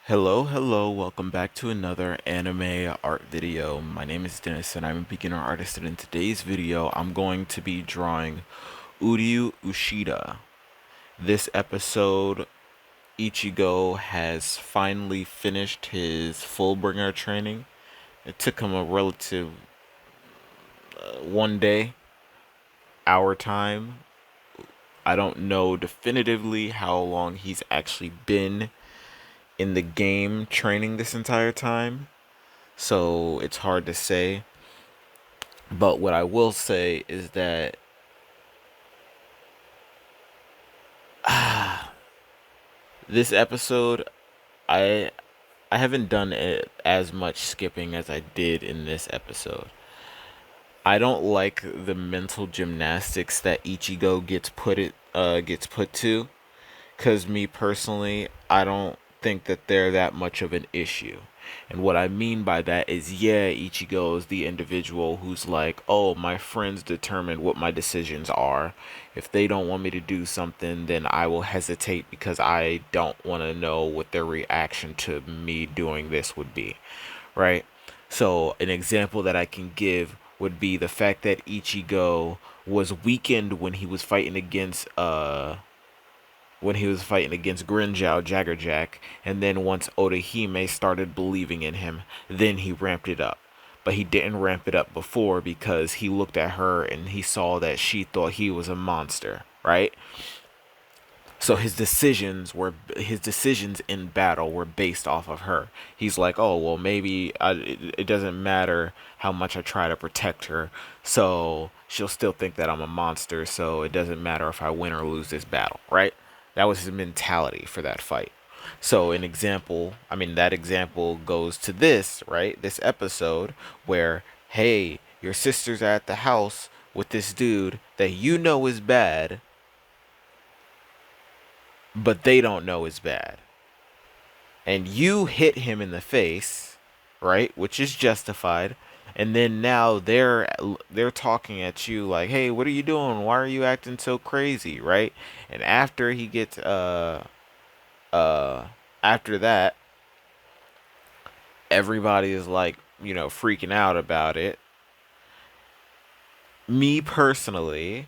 Hello, welcome back to another anime art video. My name is Dennis and I'm a beginner artist, and in today's video I'm going to be drawing Uryu Ushida. This episode, Ichigo has finally finished his Fullbringer training. It took him a relative one day, hour time. I don't know definitively how long he's actually been in the game training this entire time, so it's hard to say. But what I will say is that this episode, I I haven't done it as much skipping as I did in this episode. I don't like the mental gymnastics that Ichigo gets put to, cuz me personally, I don't think that they're that much of an issue. And what I mean by that is, yeah, Ichigo is the individual who's like, oh, my friends determine what my decisions are. If they don't want me to do something, then I will hesitate because I don't want to know what their reaction to me doing this would be, right? So, an example that I can give would be the fact that Ichigo was weakened when he was fighting against Grinjao Jaggerjack, and then once Odahime started believing in him, then he ramped it up. But he didn't ramp it up before because he looked at her and he saw that she thought he was a monster, right? So his decisions in battle were based off of her. He's like, oh well, it doesn't matter how much I try to protect her, so she'll still think that I'm a monster. So it doesn't matter if I win or lose this battle, right? That was his mentality for that fight. So that example goes to this, right? This episode where, hey, your sister's at the house with this dude that you know is bad, but they don't know is bad. And you hit him in the face, right? Which is justified. And then now they're talking at you like, "Hey, what are you doing? Why are you acting so crazy?" right? And uh after that, everybody is like, freaking out about it. Me personally,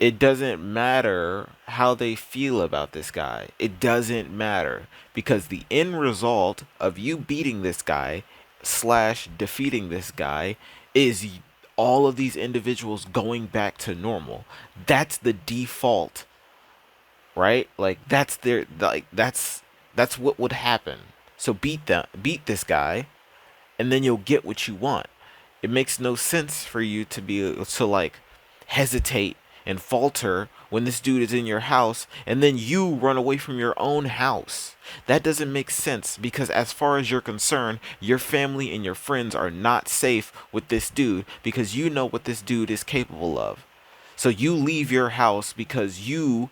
it doesn't matter how they feel about this guy. It doesn't matter because the end result of you beating this guy slash defeating this guy is all of these individuals going back to normal. That's the default, right? That's what would happen. So beat this guy, and then you'll get what you want. It makes no sense for you to like hesitate and falter when this dude is in your house and then you run away from your own house. That doesn't make sense because as far as you're concerned, your family and your friends are not safe with this dude because you know what this dude is capable of. So you leave your house because you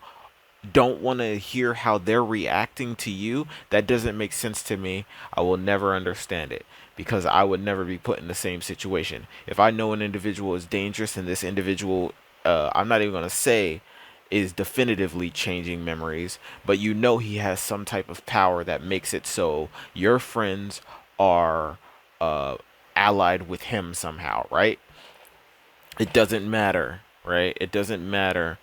don't want to hear how they're reacting to you. That doesn't make sense to me. I will never understand it because I would never be put in the same situation. If I know an individual is dangerous and this individual, I'm not even going to say is definitively changing memories, but you know he has some type of power that makes it so your friends are allied with him somehow, right? It doesn't matter, right? It doesn't matter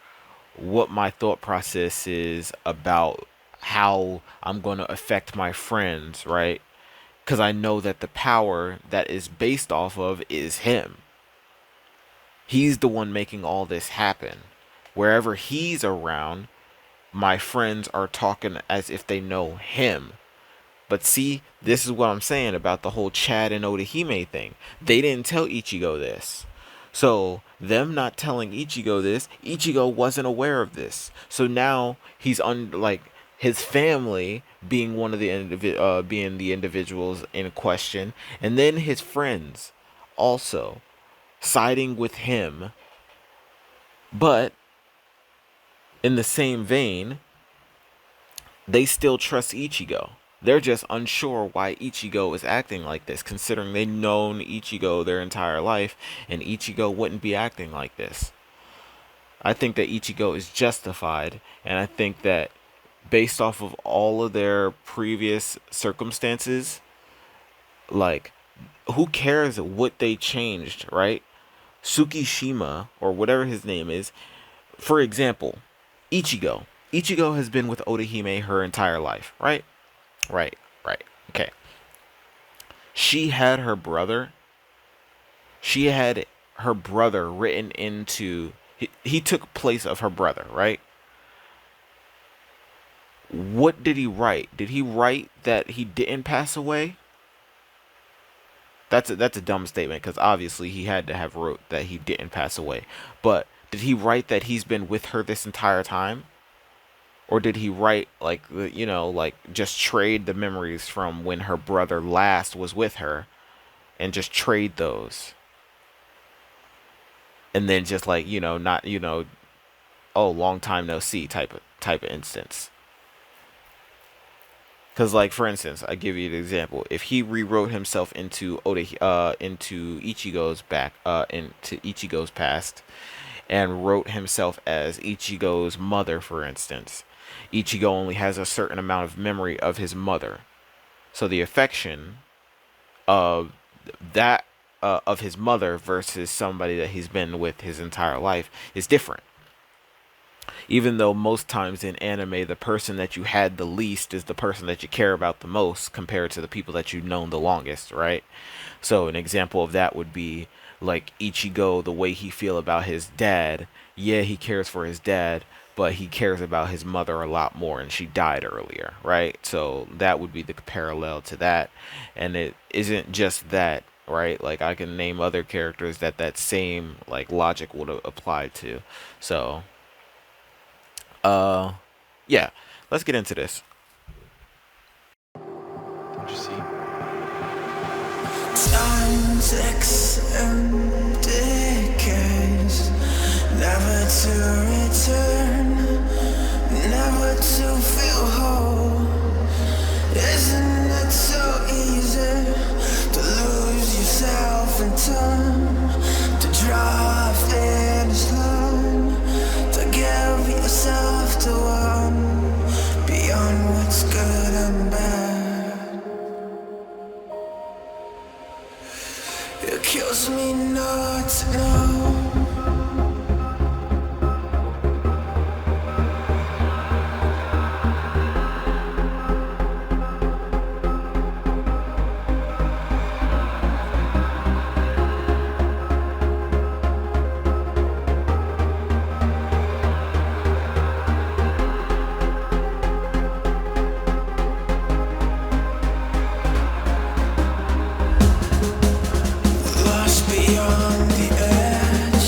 what my thought process is about how I'm going to affect my friends, right? Because I know that the power that is based off of is him. He's the one making all this happen. Wherever he's around, my friends are talking as if they know him. But see, this is what I'm saying about the whole Chad and Odahime thing. They didn't tell Ichigo this. So, them not telling Ichigo this, Ichigo wasn't aware of this. So now he's like his family being being the individuals in question, and then his friends also siding with him. But in the same vein, they still trust Ichigo. They're just unsure why Ichigo is acting like this, considering they've known Ichigo their entire life, and Ichigo wouldn't be acting like this. I think that Ichigo is justified, and I think that based off of all of their previous circumstances, like, who cares what they changed, right? Tsukishima, or whatever his name is, for example, Ichigo. Ichigo has been with Odahime her entire life, right? Right, right. Okay. She had her brother. She had her brother written into. He took place of her brother, right? What did he write? Did he write that he didn't pass away? That's a dumb statement because obviously he had to have wrote that he didn't pass away. But did he write that he's been with her this entire time? Or did he write like like just trade the memories from when her brother last was with her and just trade those and then just like not oh, long time no see type of instance. Because, like, for instance, I give you an example. If he rewrote himself into Ichigo's into Ichigo's past, and wrote himself as Ichigo's mother, for instance, Ichigo only has a certain amount of memory of his mother. So the affection of that of his mother versus somebody that he's been with his entire life is different. Even though most times in anime, the person that you had the least is the person that you care about the most compared to the people that you've known the longest, right? So an example of that would be like Ichigo, the way he feel about his dad. Yeah, he cares for his dad, but he cares about his mother a lot more, and she died earlier, right? So that would be the parallel to that. And it isn't just that, right? Like, I can name other characters that that same like logic would apply to. So uh, yeah, let's get into this. Don't you see? Time ticks and decays, never to return, never to feel whole. Isn't it so easy to lose yourself in time, to draw a finish line, to give yourself to one beyond what's good and bad? It kills me not to know. Lost beyond the edge.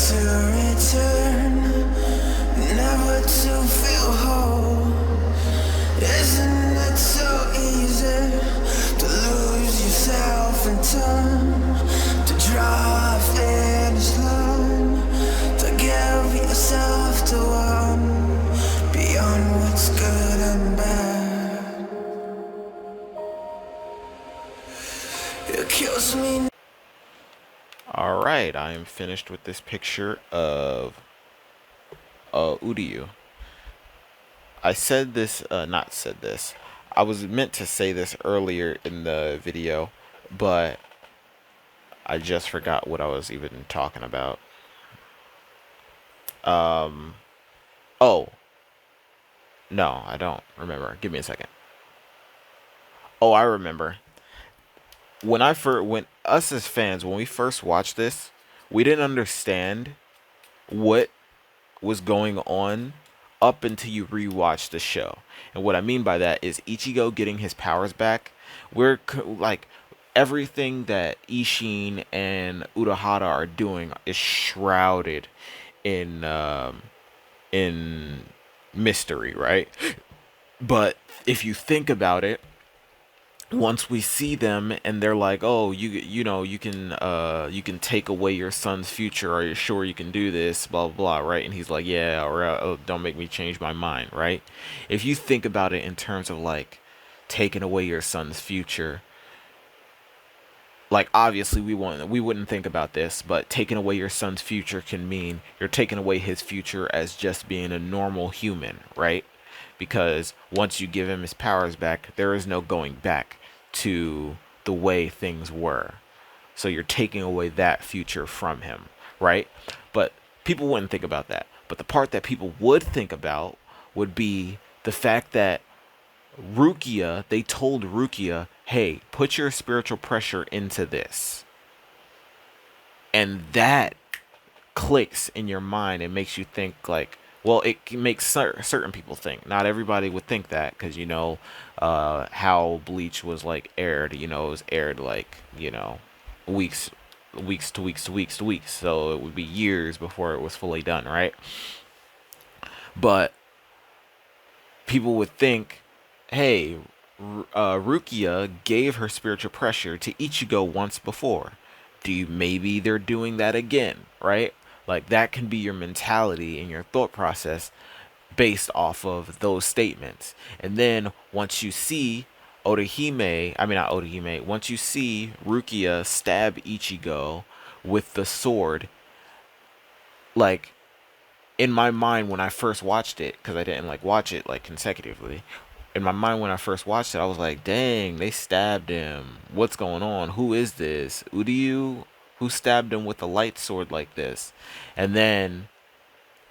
to return, never to feel whole. Isn't it so easy to lose yourself in time, to draw a finish line, to give yourself to one beyond what's good and bad? It kills me. Alright, I am finished with this picture of Udiyu. I said this, not said this. I was meant to say this earlier in the video, but I just forgot what I was even talking about. Oh, no, I don't remember. Give me a second. Oh, I remember. When us as fans, when we first watched this, we didn't understand what was going on up until you rewatch the show. And what I mean by that is Ichigo getting his powers back. Like everything that Ishin and Urahara are doing is shrouded in mystery, right? But if you think about it, once we see them and they're like, "Oh, you can take away your son's future. Are you sure you can do this?" Blah blah blah, right? And he's like, "Yeah," or "Oh, don't make me change my mind," right? If you think about it in terms of like taking away your son's future, like obviously we wouldn't think about this, but taking away your son's future can mean you're taking away his future as just being a normal human, right? Because once you give him his powers back, there is no going back to the way things were. So you're taking away that future from him, right? But people wouldn't think about that. But the part that people would think about would be the fact that they told Rukia, hey, put your spiritual pressure into this. And that clicks in your mind and makes you think like, well, it makes certain people think. Not everybody would think that because, how Bleach was like aired, it was aired like, weeks, weeks to weeks to weeks to weeks. So it would be years before it was fully done, right? But people would think, hey, Rukia gave her spiritual pressure to Ichigo once before. Maybe they're doing that again, right? Like that can be your mentality and your thought process based off of those statements. And then once you see not Orihime, once you see Rukia stab Ichigo with the sword, like in my mind when I first watched it, because I didn't like watch it like consecutively, in my mind when I first watched it, I was like, dang, they stabbed him. What's going on? Who is this? Udiyu? Who stabbed him with a light sword like this? And then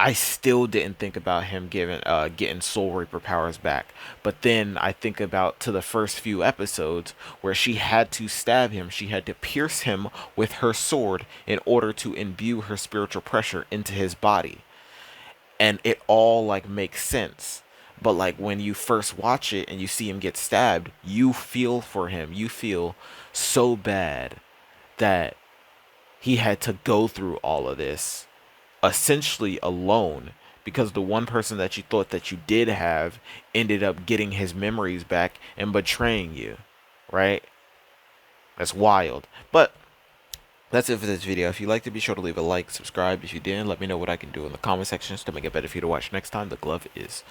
I still didn't think about him getting Soul Reaper powers back. But then I think about to the first few episodes where she had to stab him. She had to pierce him with her sword in order to imbue her spiritual pressure into his body. And it all like makes sense. But like when you first watch it and you see him get stabbed, you feel for him. You feel so bad that he had to go through all of this essentially alone because the one person that you thought that you did have ended up getting his memories back and betraying you, right? That's wild. But that's it for this video. If you liked it, be sure to leave a like, subscribe. If you didn't, let me know what I can do in the comment sections to make it better for you to watch next time. The glove is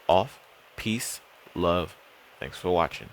off. Peace, love. Thanks for watching.